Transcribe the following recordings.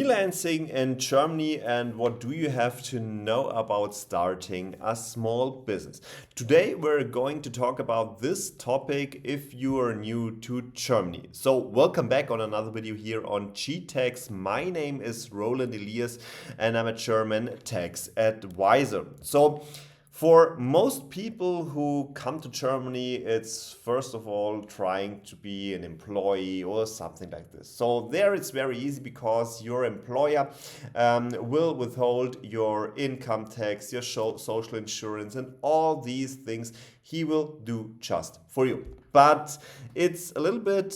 Freelancing in Germany, and what do you have to know about starting a small business? Today we're going to talk about this topic if you are new to Germany. So welcome back on another video here on G-Tax. My name is Roland Elias and I'm a German tax advisor. So for most people who come to Germany, it's first of all trying to be an employee or something like this. So there it's very easy because your employer will withhold your income tax, your social insurance, and all these things he will do just for you. But it's a little bit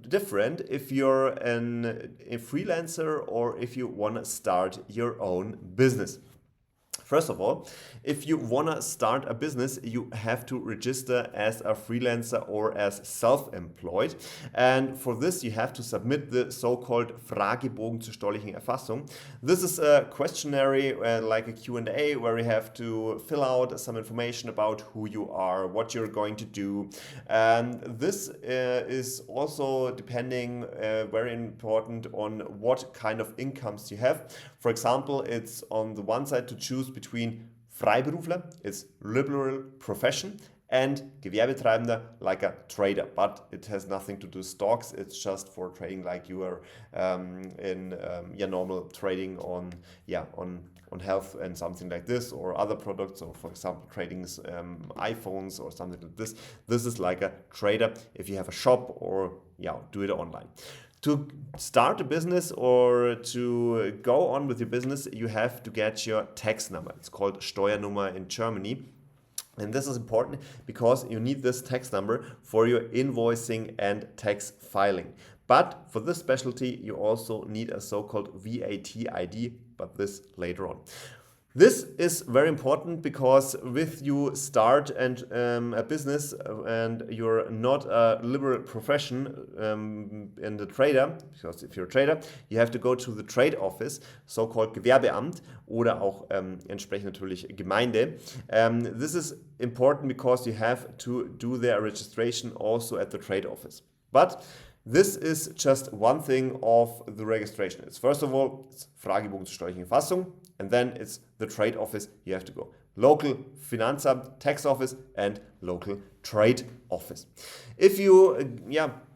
different if you're a freelancer or if you want to start your own business. First of all, if you want to start a business, you have to register as a freelancer or as self-employed. And for this, you have to submit the so-called Fragebogen zur steuerlichen Erfassung. This is a questionnaire like a Q&A where you have to fill out some information about who you are, what you're going to do. And this is also depending, very important on what kind of incomes you have. For example, it's on the one side to choose between Freiberufler, it's liberal profession, and Gewerbetreibender, like a trader. But it has nothing to do with stocks, it's just for trading like you are in normal trading on health and something like this, or other products, or for example trading iPhones or something like this. This is like a trader if you have a shop or do it online. To start a business or to go on with your business, you have to get your tax number. It's called Steuernummer in Germany. And this is important because you need this tax number for your invoicing and tax filing. But for this specialty, you also need a so-called VAT ID, but this later on. This is very important because with you start a business and you're not a liberal profession and a trader, because if you're a trader, you have to go to the trade office, so-called Gewerbeamt oder auch entsprechend natürlich Gemeinde. This is important because you have to do their registration also at the trade office. But this is just one thing of the registration. It's first of all, it's Fragebogen zur steuerlichen Erfassung, and then it's the trade office you have to go. Local Finanzamt, tax office, and local trade office. If you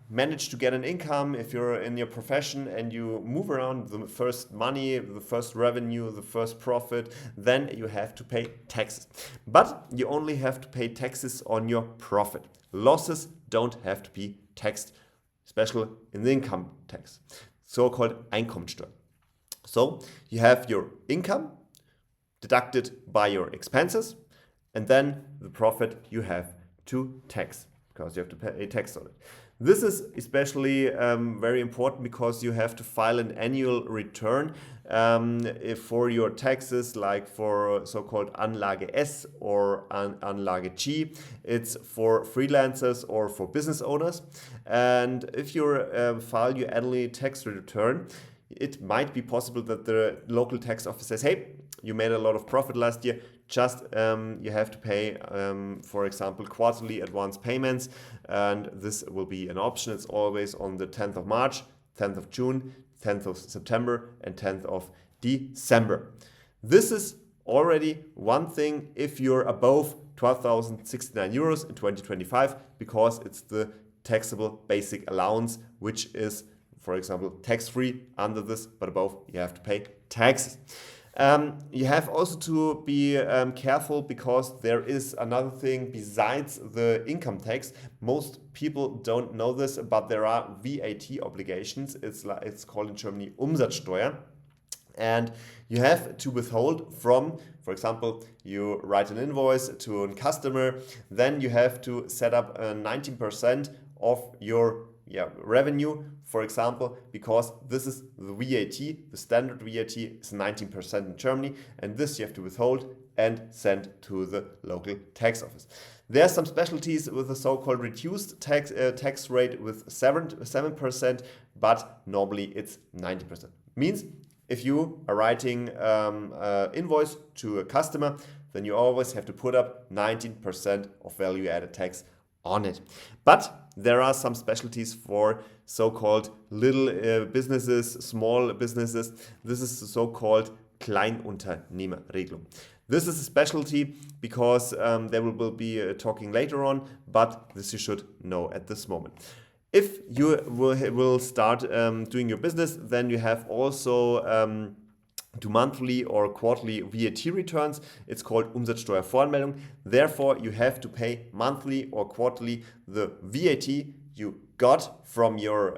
manage to get an income, if you're in your profession and you move around the first money, the first revenue, the first profit, then you have to pay taxes. But you only have to pay taxes on your profit. Losses don't have to be taxed, especially in the income tax, so-called Einkommensteuer. So you have your income deducted by your expenses, and then the profit you have to tax, because you have to pay tax on it. This is especially very important because you have to file an annual return for your taxes, like for so-called Anlage S or Anlage G. It's for freelancers or for business owners. And if you file your annual tax return, it might be possible that the local tax office says, hey, you made a lot of profit last year, just you have to pay, for example, quarterly advance payments, and this will be an option. It's always on the 10th of March, 10th of June, 10th of September, and 10th of December. This is already one thing if you're above 12,069 euros in 2025, because it's the taxable basic allowance, which is, for example, tax-free under this, but above you have to pay taxes. You have also to be careful because there is another thing besides the income tax. Most people don't know this, but there are VAT obligations. It's called in Germany Umsatzsteuer. And you have to withhold from, for example, you write an invoice to a customer, then you have to set up 19% of your revenue, for example, because this is the VAT, the standard VAT is 19% in Germany, and this you have to withhold and send to the local tax office. There are some specialties with a so-called reduced tax rate with 7%, but normally it's 90%. Means if you are writing invoice to a customer, then you always have to put up 19% of value-added tax on it. But there are some specialties for so-called little businesses, small businesses. This is the so-called Kleinunternehmerregelung. This is a specialty because they will be talking later on, but this you should know at this moment. If you will start doing your business, then you have also do monthly or quarterly VAT returns. It's called Umsatzsteuer. Therefore, you have to pay monthly or quarterly the VAT you got from your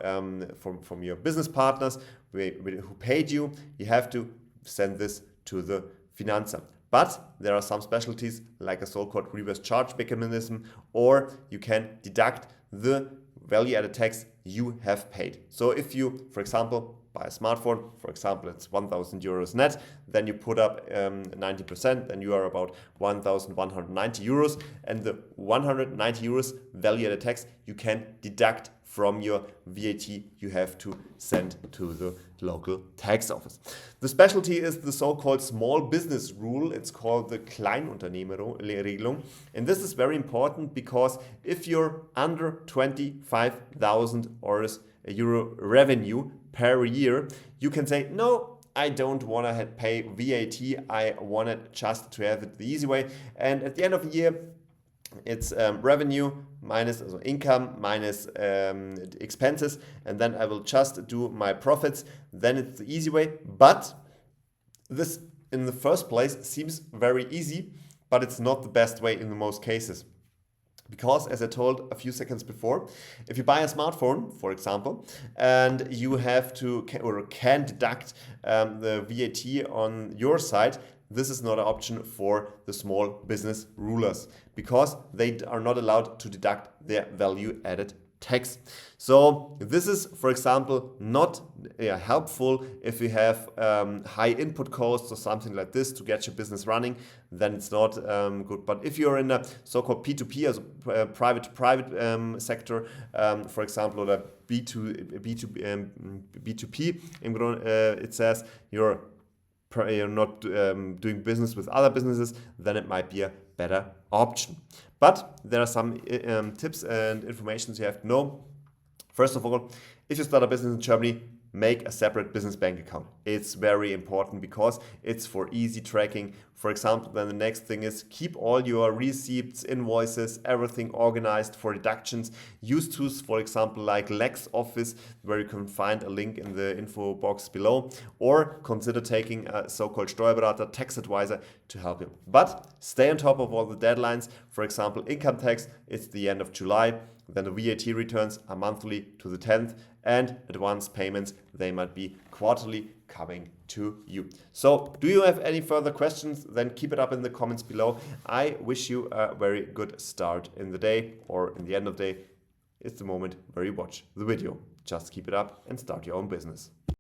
business partners who paid you. You have to send this to the Finanzamt. But there are some specialties like a so-called reverse charge mechanism, or you can deduct the value-added tax you have paid. So if you, for example, buy a smartphone, for example, it's 1,000 euros net, then you put up 90%, then you are about 1,190 euros, and the 190 euros value-added tax you can deduct from your VAT you have to send to the local tax office. The specialty is the so-called small business rule. It's called the Kleinunternehmerregelung. And this is very important because if you're under 25,000 euro revenue per year, you can say, no, I don't want to pay VAT. I want it just to have it the easy way. And at the end of the year, it's revenue minus income minus expenses, and then I will just do my profits. Then it's the easy way. But this in the first place seems very easy, but it's not the best way in the most cases. Because, as I told a few seconds before, if you buy a smartphone, for example, and you have to or can deduct the VAT on your side, this is not an option for the small business rulers because they are not allowed to deduct their value-added tax. So this is, for example, not helpful if you have high input costs or something like this to get your business running, then it's not good. But if you're in a so-called P2P, as a private sector, for example, or the B2P, it says you're not doing business with other businesses, then it might be a better option. But there are some tips and information you have to know. First of all, if you start a business in Germany, make a separate business bank account. It's very important because it's for easy tracking. For example, then the next thing is keep all your receipts, invoices, everything organized for deductions. Use tools, for example, like LexOffice, where you can find a link in the info box below, or consider taking a so-called Steuerberater, tax advisor, to help you. But stay on top of all the deadlines. For example, income tax, it's the end of July. Then the VAT returns are monthly to the 10th, and advance payments, they might be quarterly coming to you. So do you have any further questions? Then keep it up in the comments below. I wish you a very good start in the day or in the end of the day. It's the moment where you watch the video. Just keep it up and start your own business.